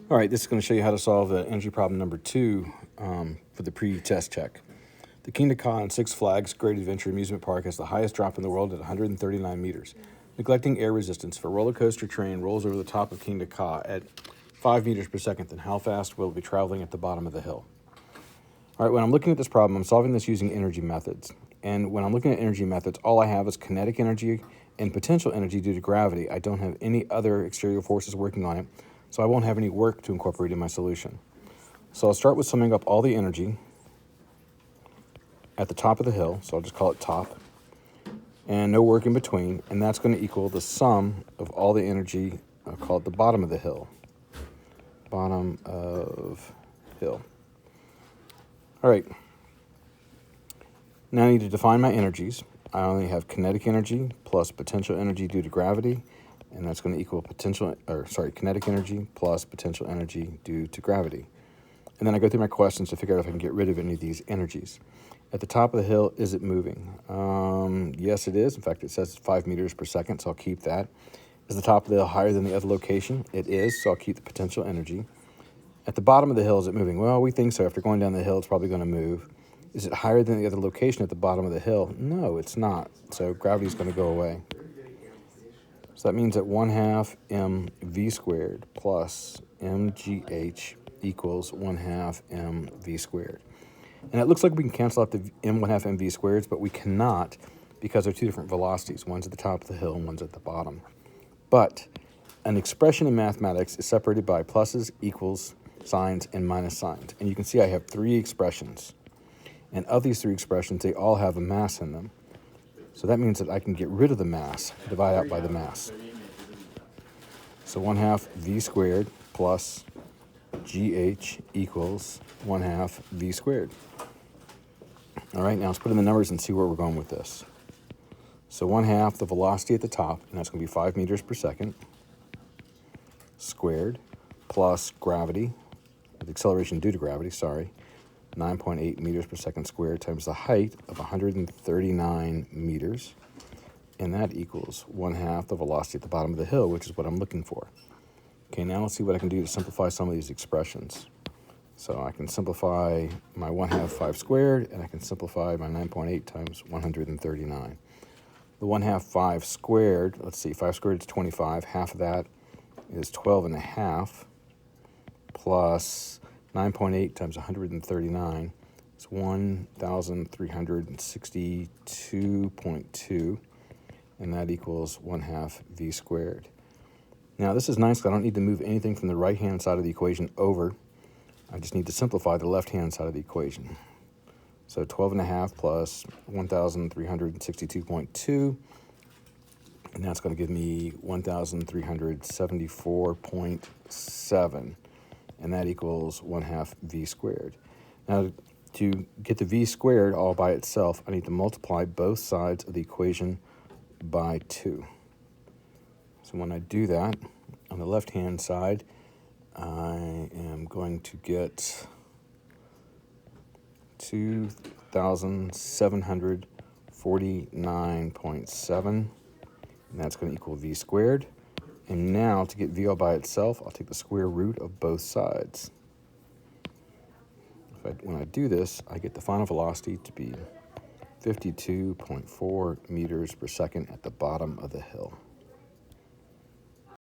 All right, this is going to show you how to solve energy problem number 2 for the pre-test check. The Kingda Ka and Six Flags Great Adventure Amusement Park has the highest drop in the world at 139 meters. Neglecting air resistance, if a roller coaster train rolls over the top of Kingda Ka at 5 meters per second, then how fast will it be traveling at the bottom of the hill? All right, when I'm looking at this problem, I'm solving this using energy methods. And when I'm looking at energy methods, all I have is kinetic energy and potential energy due to gravity. I don't have any other exterior forces working on it, so I won't have any work to incorporate in my solution. So I'll start with summing up all the energy at the top of the hill, so I'll just call it top, and no work in between, and that's going to equal the sum of all the energy, I'll call it the bottom of the hill. Bottom of hill. All right, now I need to define my energies. I only have kinetic energy plus potential energy due to gravity, and that's going to equal kinetic energy plus potential energy due to gravity. And then I go through my questions to figure out if I can get rid of any of these energies. At the top of the hill, is it moving? Yes, it is. In fact, it says 5 meters per second, so I'll keep that. Is the top of the hill higher than the other location? It is, so I'll keep the potential energy. At the bottom of the hill, is it moving? Well, we think so. After going down the hill, it's probably going to move. Is it higher than the other location at the bottom of the hill? No, it's not. So gravity is going to go away. So that means that 1/2 mv squared plus mgh equals 1/2 mv squared. And it looks like we can cancel out the 1/2 mv squareds, but we cannot because they're two different velocities. One's at the top of the hill and one's at the bottom. But an expression in mathematics is separated by pluses, equals, signs, and minus signs. And you can see I have 3 expressions. And of these 3 expressions, they all have a mass in them. So that means that I can get rid of the mass, divide out by the mass. So 1/2 v squared plus gh equals 1/2 v squared. All right, now let's put in the numbers and see where we're going with this. So 1/2 the velocity at the top, and that's going to be 5 meters per second, squared, plus gravity, the acceleration due to gravity, 9.8 meters per second squared times the height of 139 meters. And that equals 1/2 the velocity at the bottom of the hill, which is what I'm looking for. Okay, now let's see what I can do to simplify some of these expressions. So I can simplify my 1/2 5 squared, and I can simplify my 9.8 times 139. The 1/2 5 squared, let's see, 5 squared is 25. Half of that is 12.5 plus 9.8 times 139 is 1,362.2, and that equals 1/2 v squared. Now this is nice because I don't need to move anything from the right-hand side of the equation over. I just need to simplify the left-hand side of the equation. So 12.5 plus 1,362.2, and that's going to give me 1,374.7. And that equals 1/2 v squared. Now, to get the v squared all by itself, I need to multiply both sides of the equation by 2. So when I do that, on the left-hand side, I am going to get 2,749.7, and that's going to equal v squared. And now, to get v all by itself, I'll take the square root of both sides. When I do this, I get the final velocity to be 52.4 meters per second at the bottom of the hill.